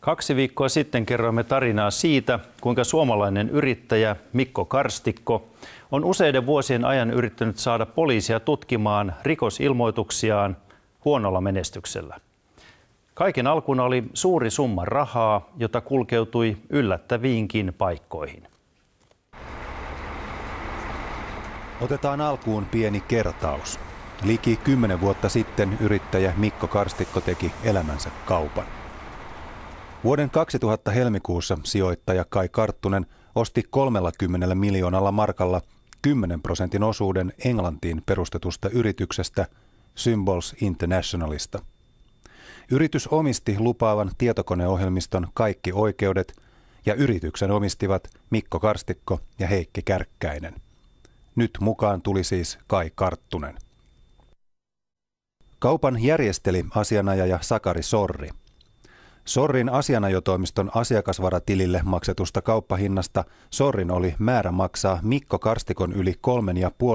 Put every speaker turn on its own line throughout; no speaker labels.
2 viikkoa sitten kerroimme tarinaa siitä, kuinka suomalainen yrittäjä Mikko Karstikko on useiden vuosien ajan yrittänyt saada poliisia tutkimaan rikosilmoituksiaan huonolla menestyksellä. Kaiken alkuna oli suuri summa rahaa, jota kulkeutui yllättäviinkin paikkoihin.
Otetaan alkuun pieni kertaus. Liki 10 vuotta sitten yrittäjä Mikko Karstikko teki elämänsä kaupan. Vuoden 2000 helmikuussa sijoittaja Kai Karttunen osti 30 miljoonalla markalla 10% osuuden Englantiin perustetusta yrityksestä Symbols Internationalista. Yritys omisti lupaavan tietokoneohjelmiston kaikki oikeudet ja yrityksen omistivat Mikko Karstikko ja Heikki Kärkkäinen. Nyt mukaan tuli siis Kai Karttunen. Kaupan järjesteli asianajaja Sakari Sorri. Sorrin asianajotoimiston asiakasvaratilille maksetusta kauppahinnasta Sorrin oli määrä maksaa Mikko Karstikon yli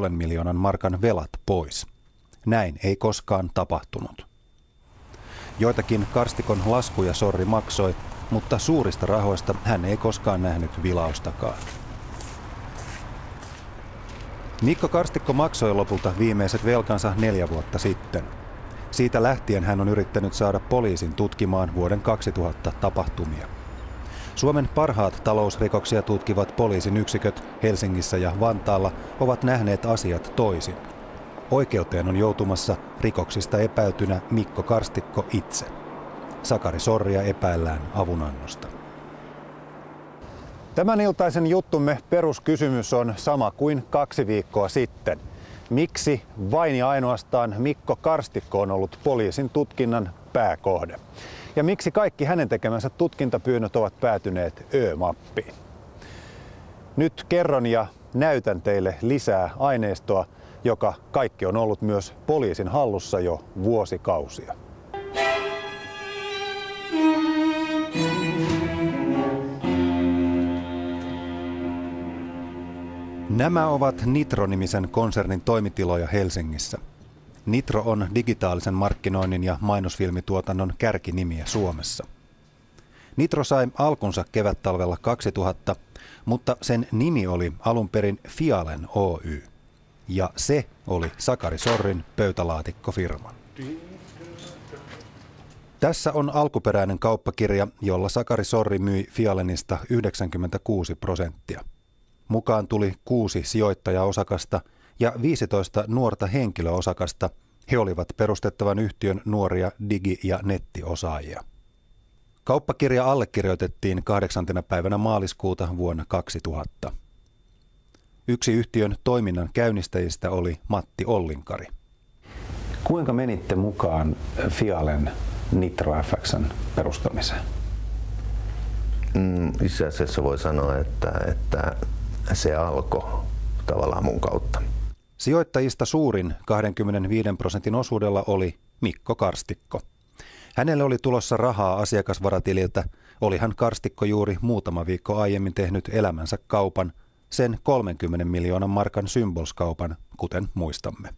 3,5 miljoonan markan velat pois. Näin ei koskaan tapahtunut. Joitakin Karstikon laskuja Sorri maksoi, mutta suurista rahoista hän ei koskaan nähnyt vilaustakaan. Mikko Karstikko maksoi lopulta viimeiset velkansa 4 vuotta sitten. Siitä lähtien hän on yrittänyt saada poliisin tutkimaan vuoden 2000 tapahtumia. Suomen parhaat talousrikoksia tutkivat poliisin yksiköt Helsingissä ja Vantaalla ovat nähneet asiat toisin. Oikeuteen on joutumassa rikoksista epäiltynä Mikko Karstikko itse. Sakari Sorria epäillään avunannosta. Tämän iltaisen juttumme peruskysymys on sama kuin 2 viikkoa sitten. Miksi vain ja ainoastaan Mikko Karstikko on ollut poliisin tutkinnan pääkohde? Ja miksi kaikki hänen tekemänsä tutkintapyynnöt ovat päätyneet Ö-mappiin? Nyt kerron ja näytän teille lisää aineistoa, joka kaikki on ollut myös poliisin hallussa jo vuosikausia. Nämä ovat Nitro-nimisen konsernin toimitiloja Helsingissä. Nitro on digitaalisen markkinoinnin ja mainosfilmituotannon kärkinimiä Suomessa. Nitro sai alkunsa kevättalvella 2000, mutta sen nimi oli alun perin Fialen Oy. Ja se oli Sakari Sorrin pöytälaatikkofirma. Tässä on alkuperäinen kauppakirja, jolla Sakari Sorri myi Fialenista 96%. Mukaan tuli 6 sijoittajaosakasta ja 15 nuorta henkilöosakasta. He olivat perustettavan yhtiön nuoria digi- ja nettiosaajia. Kauppakirja allekirjoitettiin 8. päivänä maaliskuuta vuonna 2000. Yksi yhtiön toiminnan käynnistäjistä oli Matti Ollinkari. Kuinka menitte mukaan Fialen Nitro FX:n perustamiseen?
Itse asiassa voi sanoa, että se alkoi tavallaan mun kautta.
Sijoittajista suurin 25% osuudella oli Mikko Karstikko. Hänelle oli tulossa rahaa asiakasvaratililtä, olihan Karstikko juuri muutama viikko aiemmin tehnyt elämänsä kaupan, sen 30 miljoonan markan Symbols-kaupan, kuten muistamme.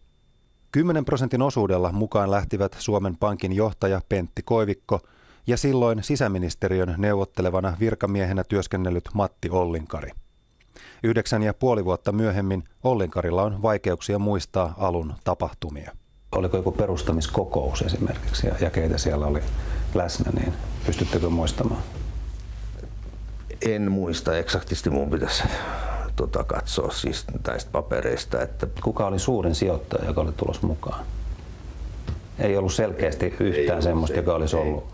10% osuudella mukaan lähtivät Suomen Pankin johtaja Pentti Koivikko ja silloin sisäministeriön neuvottelevana virkamiehenä työskennellyt Matti Ollinkari. 9,5 vuotta myöhemmin Ollinkarilla on vaikeuksia muistaa alun tapahtumia. Oliko joku perustamiskokous esimerkiksi ja keitä siellä oli läsnä, niin pystyttekö muistamaan?
En muista eksaktisti, mun pitäisi katsoa siis näistä papereista. Että
kuka oli suurin sijoittaja, joka oli tulossa mukaan? Ei ollut selkeästi yhtään semmoista, joka olisi ollut.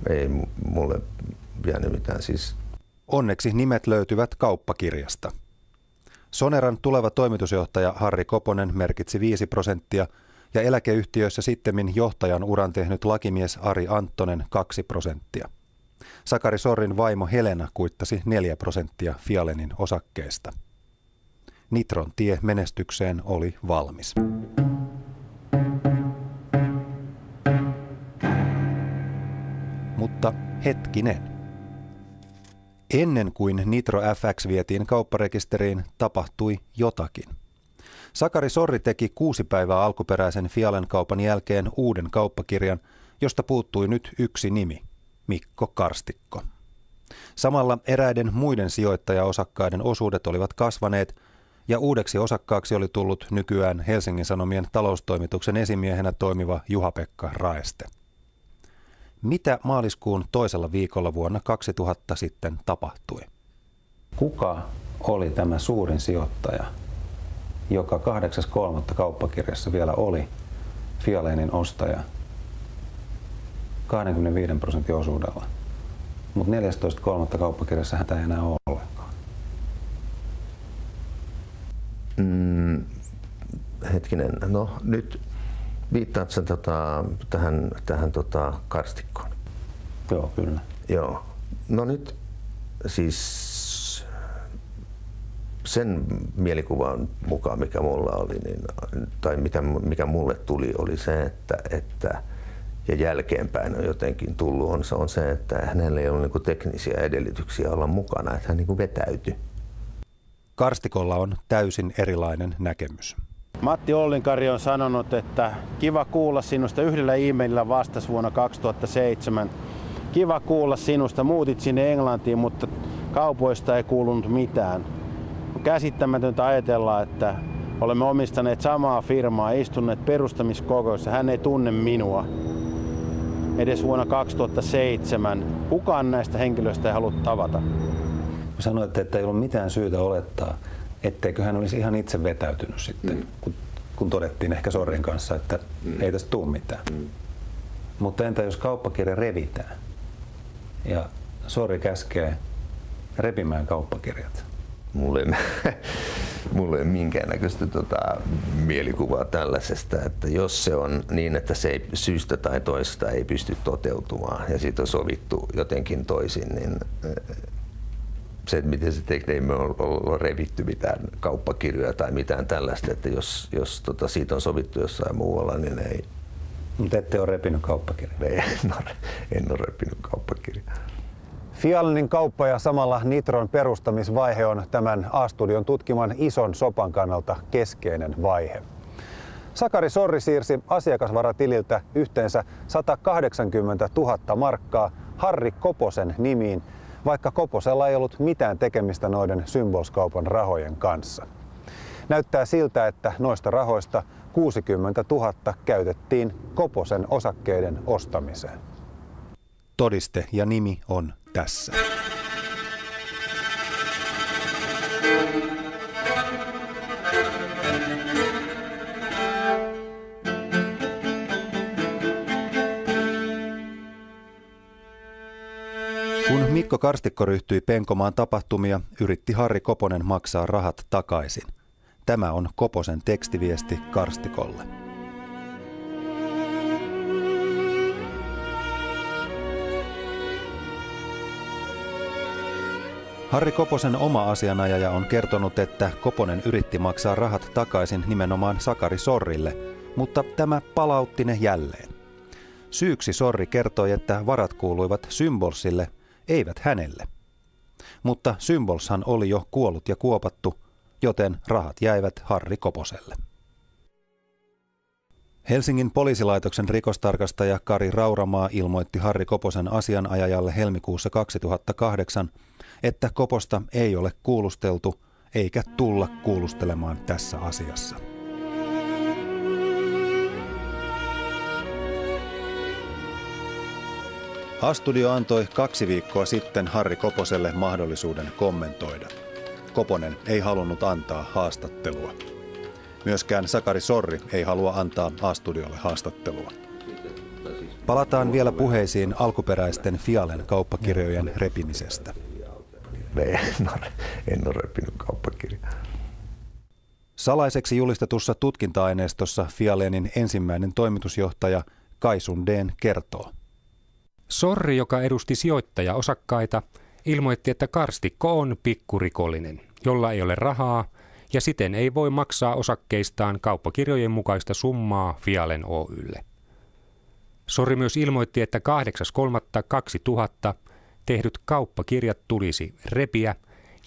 Ei mulle jäänyt mitään siis.
Onneksi nimet löytyvät kauppakirjasta. Soneran tuleva toimitusjohtaja Harri Koponen merkitsi 5% ja eläkeyhtiöissä sittemmin johtajan uran tehnyt lakimies Ari Anttonen 2%. Sakari Sorrin vaimo Helena kuittasi 4% Fialenin osakkeista. Nitron tie menestykseen oli valmis. Mutta hetkinen. Ennen kuin Nitro FX vietiin kaupparekisteriin, tapahtui jotakin. Sakari Sorri teki 6 päivää alkuperäisen Fialen kaupan jälkeen uuden kauppakirjan, josta puuttui nyt yksi nimi. Mikko Karstikko. Samalla eräiden muiden sijoittajaosakkaiden osuudet olivat kasvaneet ja uudeksi osakkaaksi oli tullut nykyään Helsingin Sanomien taloustoimituksen esimiehenä toimiva Juha-Pekka Raeste. Mitä maaliskuun toisella viikolla vuonna 2000 sitten tapahtui? Kuka oli tämä suurin sijoittaja, joka 8.3. kauppakirjassa vielä oli Fialenin ostaja 25% osuudella, mutta 14.3. kauppakirjassa häntä ei enää ole ollenkaan?
Hetkinen, no nyt viittaat sen tähän Karstikkoon.
Joo, kyllä.
Joo. No nyt siis sen mielikuvan mukaan, mikä mulla oli, tai mikä mulle tuli, oli se, että ja jälkeenpäin on jotenkin tullut, on se, että hänellä ei ollut niinku teknisiä edellytyksiä olla mukana, että hän niinku vetäytyi.
Karstikolla on täysin erilainen näkemys.
Matti Ollinkari on sanonut, että kiva kuulla sinusta, yhdellä e-maililla vastasi vuonna 2007. Kiva kuulla sinusta, muutit sinne Englantiin, mutta kaupoista ei kuulunut mitään. On käsittämätöntä ajatella, että olemme omistaneet samaa firmaa, istuneet perustamiskokouksessa. Hän ei tunne minua. Edes vuonna 2007. Kukaan näistä henkilöistä ei halua tavata.
Sanoitte, että ei ollut mitään syytä olettaa, etteikö hän olisi ihan itse vetäytynyt sitten, kun todettiin ehkä Sorrin kanssa, että ei tästä tule mitään. Mutta entä jos kauppakirja revitään ja Sorri käskee repimään kauppakirjat?
Mulla ei ole minkäännäköistä mielikuvaa tällaisesta, että jos se on niin, että se ei syystä tai toista ei pysty toteutumaan ja siitä on sovittu jotenkin toisin, niin se, että miten se tekee, ei me ole revitty mitään kauppakirjoja tai mitään tällaista, että jos siitä on sovittu jossain muualla, niin ei.
Mutta ette ole repinyt kauppakirjaa?
En ole repinyt kauppakirjaa.
Fialenin kauppa ja samalla Nitron perustamisvaihe on tämän A-studion tutkiman ison sopan kannalta keskeinen vaihe. Sakari Sorri siirsi asiakasvaratililtä yhteensä 180 000 markkaa Harri Koposen nimiin, vaikka Koposella ei ollut mitään tekemistä noiden Symbols-kaupan rahojen kanssa. Näyttää siltä, että noista rahoista 60 000 käytettiin Koposen osakkeiden ostamiseen.
Todiste ja nimi on tässä. Kun Mikko Karstikko ryhtyi penkomaan tapahtumia, yritti Harri Koponen maksaa rahat takaisin. Tämä on Koposen tekstiviesti Karstikolle. Harri Koposen oma asianajaja on kertonut, että Koponen yritti maksaa rahat takaisin nimenomaan Sakari Sorrille, mutta tämä palautti ne jälleen. Syyksi Sorri kertoi, että varat kuuluivat Symbolsille, eivät hänelle. Mutta Symbolshan oli jo kuollut ja kuopattu, joten rahat jäivät Harri Koposelle. Helsingin poliisilaitoksen rikostarkastaja Kari Rauramaa ilmoitti Harri Koposen asianajajalle helmikuussa 2008, että Koposta ei ole kuulusteltu eikä tulla kuulustelemaan tässä asiassa. A-studio antoi 2 viikkoa sitten Harri Koposelle mahdollisuuden kommentoida. Koponen ei halunnut antaa haastattelua. Myöskään Sakari Sorri ei halua antaa A-studiolle haastattelua. Palataan vielä puheisiin alkuperäisten Fialen kauppakirjojen repimisestä.
En ole repinyt kauppakirjaa.
Salaiseksi julistetussa tutkinta-aineistossa Fialenin ensimmäinen toimitusjohtaja Kai Sundén kertoo.
Sorri, joka edusti sijoittajaosakkaita, ilmoitti, että Karstikko on pikkurikollinen, jolla ei ole rahaa ja siten ei voi maksaa osakkeistaan kauppakirjojen mukaista summaa Fialen Oy:lle. Sorri myös ilmoitti, että 8.3.2000 tehdyt kauppakirjat tulisi repiä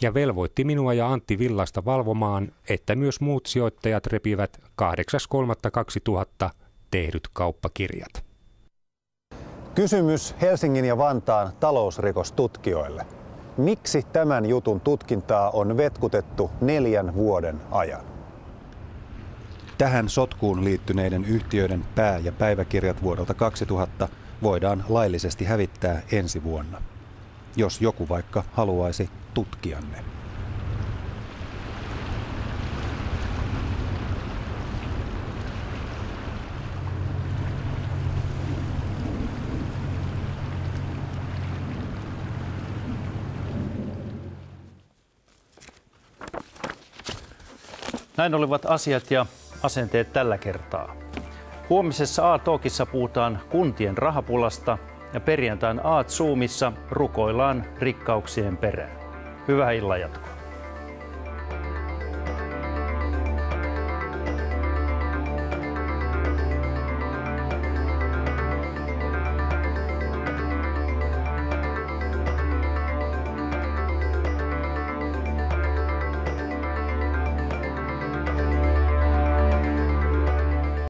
ja velvoitti minua ja Antti Villasta valvomaan, että myös muut sijoittajat repivät 8.3.2000 tehdyt kauppakirjat.
Kysymys Helsingin ja Vantaan talousrikostutkijoille. Miksi tämän jutun tutkintaa on vetkutettu 4 vuoden ajan?
Tähän sotkuun liittyneiden yhtiöiden pää- ja päiväkirjat vuodelta 2000 voidaan laillisesti hävittää ensi vuonna, jos joku vaikka haluaisi tutkia ne.
Näin olivat asiat ja asenteet tällä kertaa. Huomisessa A-talkissa puhutaan kuntien rahapulasta ja perjantain A-zoomissa rukoillaan rikkauksien perään. Hyvää illanjatkoa.